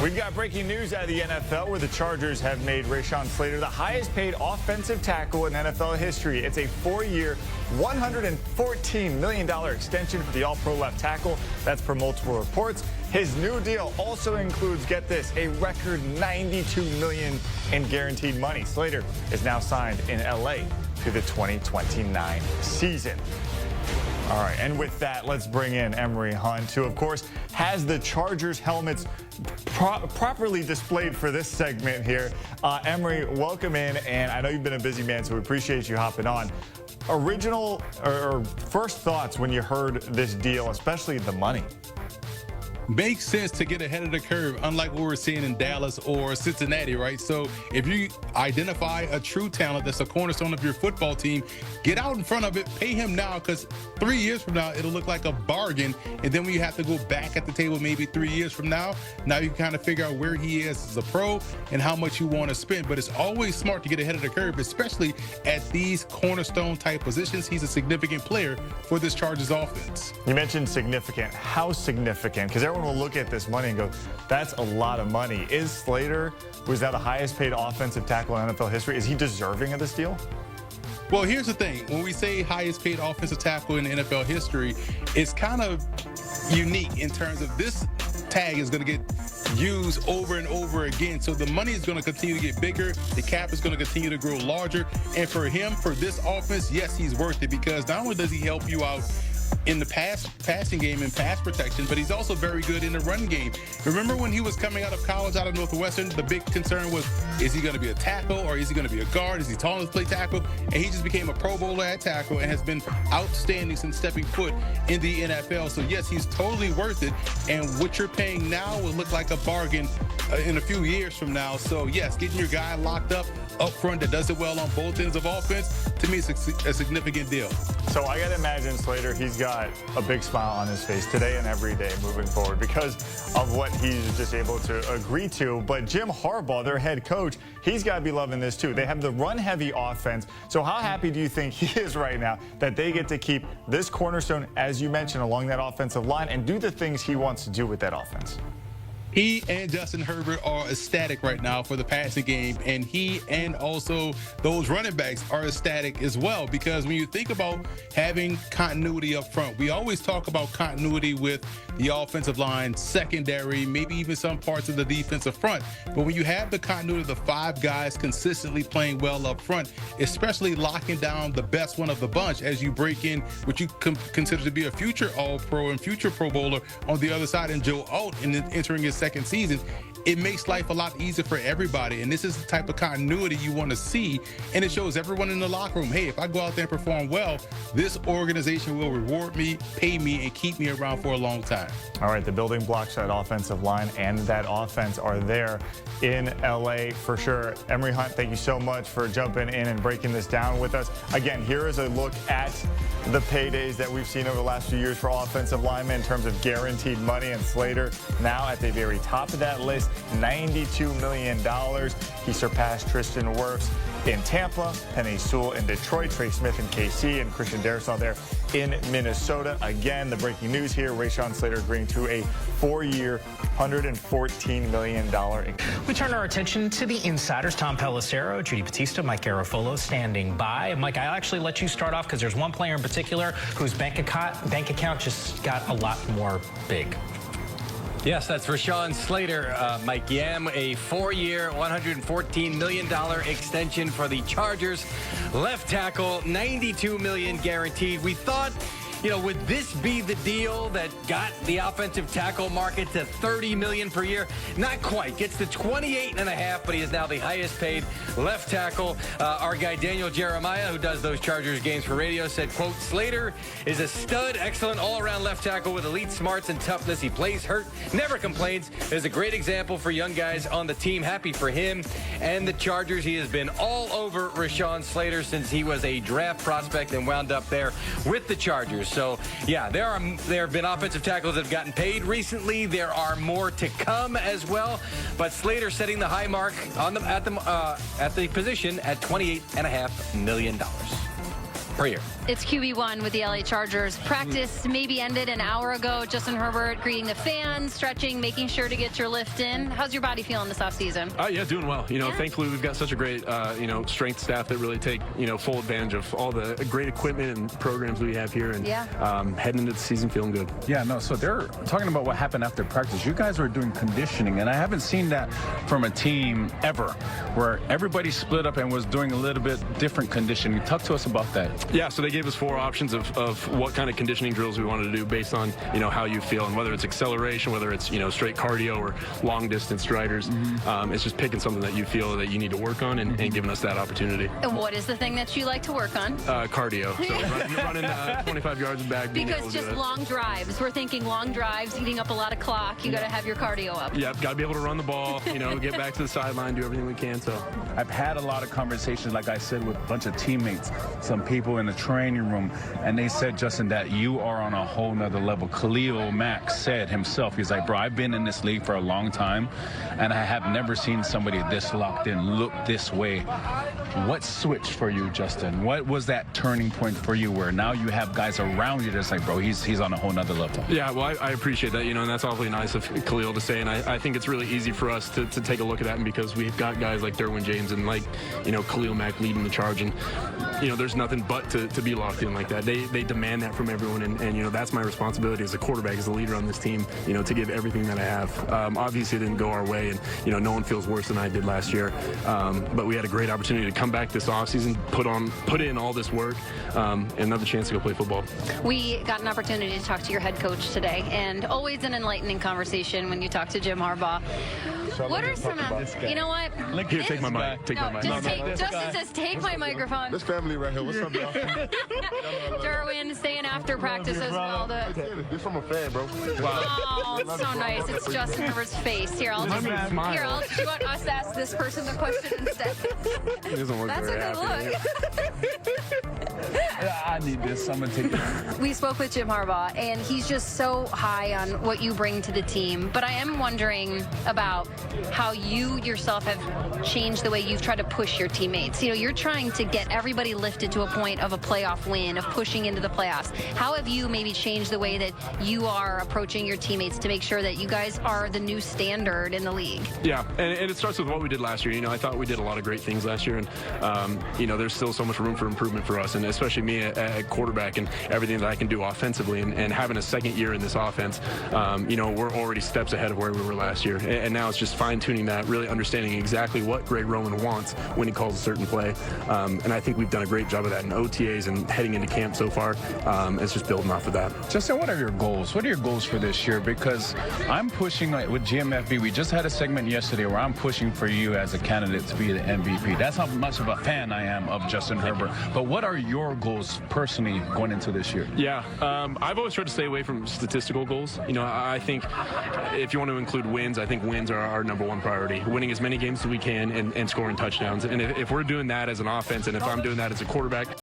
We've got breaking news out of the NFL where the Chargers have made Rashawn Slater the highest paid offensive tackle in NFL history. It's a 4-year, $114 million extension for the all-pro left tackle. That's per multiple reports. His new deal also includes, get this, a record $92 million in guaranteed money. Slater is now signed in LA to the 2029 season. All right, and with that, let's bring in Emory Hunt, who, of course, has the Chargers helmets properly displayed for this segment here. Emory, welcome in, and I know you've been a busy man, so we appreciate you hopping on. Original or first thoughts when you heard this deal, especially the money? Makes sense to get ahead of the curve, unlike what we're seeing in Dallas or Cincinnati, right? So if you identify a true talent that's a cornerstone of your football team, get out in front of it, pay him now, because 3 years from now, it'll look like a bargain. And then when you have to go back at the table maybe 3 years from now you can kind of figure out where he is as a pro and how much you want to spend. But it's always smart to get ahead of the curve, especially at these cornerstone type positions. He's a significant player for this Chargers offense. You mentioned significant. How significant? Because everyone will look at this money and go, that's a lot of money. Is Slater, who is now the highest paid offensive tackle in NFL history, is he deserving of this deal? Well, here's the thing. When we say highest paid offensive tackle in NFL history, it's kind of unique in terms of this tag is going to get used over and over again. So the money is going to continue to get bigger. The cap is going to continue to grow larger. And for him, for this offense, yes, he's worth it, because not only does he help you out in the passing game and pass protection, but he's also very good in the run game. Remember when he was coming out of college out of Northwestern, the big concern was, is he going to be a tackle or is he going to be a guard? Is he tall enough to play tackle? And he just became a Pro Bowler at tackle and has been outstanding since stepping foot in the NFL. So yes, he's totally worth it. And what you're paying now will look like a bargain in a few years from now. So yes, getting your guy locked up front that does it well on both ends of offense, to me, it's a significant deal. So I got to imagine, Slater, he's got a big smile on his face today and every day moving forward because of what he's just able to agree to. But Jim Harbaugh, their head coach, he's got to be loving this too. They have the run-heavy offense. So how happy do you think he is right now that they get to keep this cornerstone, as you mentioned, along that offensive line and do the things he wants to do with that offense? He and Justin Herbert are ecstatic right now for the passing game, and he and also those running backs are ecstatic as well, because when you think about having continuity up front, we always talk about continuity with the offensive line, secondary, maybe even some parts of the defensive front. But when you have the continuity of the 5 guys consistently playing well up front, especially locking down the best one of the bunch as you break in what you consider to be a future All-Pro and future Pro Bowler on the other side, and Joe Alt and entering his second season, it makes life a lot easier for everybody. And this is the type of continuity you want to see. And it shows everyone in the locker room, hey, if I go out there and perform well, this organization will reward me, pay me, and keep me around for a long time. All right, the building blocks, that offensive line and that offense are there in LA for sure. Emory Hunt, thank you so much for jumping in and breaking this down with us. Again, here is a look at the paydays that we've seen over the last few years for offensive linemen in terms of guaranteed money, and Slater now at the very top of that list, $92 million. He surpassed Tristan Wirfs in Tampa, Penei Sewell in Detroit, Trey Smith in KC, and Christian Darrisaw there in Minnesota. Again, the breaking news here, Rashawn Slater agreeing to a 4-year, $114 million. We turn our attention to the insiders. Tom Pelissero, Judy Batista, Mike Garofolo standing by. Mike, I'll actually let you start off because there's one player in particular whose bank account just got a lot more big. Yes, that's Rashawn Slater, Mike Yam, a 4-year, $114 million extension for the Chargers. Left tackle, $92 million guaranteed. We thought, would this be the deal that got the offensive tackle market to $30 million per year? Not quite. Gets to $28.5, but he is now the highest paid left tackle. Our guy Daniel Jeremiah, who does those Chargers games for radio, said, quote, Slater is a stud, excellent all-around left tackle with elite smarts and toughness. He plays hurt, never complains. Is a great example for young guys on the team. Happy for him and the Chargers. He has been all over Rashawn Slater since he was a draft prospect and wound up there with the Chargers. So, yeah, there have been offensive tackles that have gotten paid recently. There are more to come as well. But Slater setting the high mark on at the position at $28.5 million. per year. It's QB1 with the LA Chargers. Practice maybe ended an hour ago. Justin Herbert greeting the fans, stretching, making sure to get your lift in. How's your body feeling this offseason? Yeah, doing well. Thankfully we've got such a great, strength staff that really take, full advantage of all the great equipment and programs we have here. And heading into the season feeling good. Yeah, no, so they're talking about what happened after practice. You guys were doing conditioning, and I haven't seen that from a team ever, where everybody split up and was doing a little bit different conditioning. Talk to us about that. Yeah, so they gave us 4 options of what kind of conditioning drills we wanted to do based on, how you feel, and whether it's acceleration, whether it's, straight cardio or long distance striders. It's just picking something that you feel that you need to work on and giving us that opportunity. And what is the thing that you like to work on? Cardio. So running 25 yards back. Because just long drives. We're thinking long drives, eating up a lot of clock. You got to have your cardio up. Yep, got to be able to run the ball, get back to the sideline, do everything we can. So I've had a lot of conversations, like I said, with a bunch of teammates, some people in the training room, and they said, Justin, that you are on a whole nother level. Khalil Mack said himself, he's like, bro, I've been in this league for a long time, and I have never seen somebody this locked in, look this way. What switched for you, Justin? What was that turning point for you where now you have guys around you that's like, bro, he's on a whole nother level? Yeah, well, I appreciate that, and that's awfully nice of Khalil to say, and I think it's really easy for us to take a look at that, and because we've got guys like Derwin James and like, Khalil Mack leading the charge, and, there's nothing but to be locked in like that. They demand that from everyone, and that's my responsibility as a quarterback, as a leader on this team, to give everything that I have. Obviously, it didn't go our way, and, no one feels worse than I did last year, but we had a great opportunity to come back this offseason, put in all this work, and another chance to go play football. We got an opportunity to talk to your head coach today, and always an enlightening conversation when you talk to Jim Harbaugh. What are some you know what? Here, take my mic. Take my mic. Justin says, take my microphone. This family right here. What's up, y'all? Derwin staying after practice as well. This from a fan, bro. Wow. Oh, it's so nice. It's Justin Herbert's face. Here, do you want us to ask this person the question instead? He doesn't look That's very a good happy. look. I need this. I'm going to take it. We spoke with Jim Harbaugh, and he's just so high on what you bring to the team. But I am wondering about how you yourself have changed the way you've tried to push your teammates. You're trying to get everybody lifted to a point of a playoff win, of pushing into the playoffs. How have you maybe changed the way that you are approaching your teammates to make sure that you guys are the new standard in the league? Yeah, and it starts with what we did last year. I thought we did a lot of great things last year, and, there's still so much room for improvement for us, and especially me at quarterback and everything that I can do offensively, and having a second year in this offense, we're already steps ahead of where we were last year, and now it's just fine-tuning that, really understanding exactly what Greg Roman wants when he calls a certain play, and I think we've done a great job of that in OTAs and heading into camp so far. It's just building off of that. Justin, what are your goals? What are your goals for this year? Because I'm pushing, with GMFB, we just had a segment yesterday where I'm pushing for you as a candidate to be the MVP. That's how much of a fan I am of Justin Herbert. But what are your goals personally going into this year? Yeah, I've always tried to stay away from statistical goals. I think if you want to include wins, I think wins are our number one priority. Winning as many games as we can and scoring touchdowns. And if we're doing that as an offense, and if I'm doing that as a quarterback,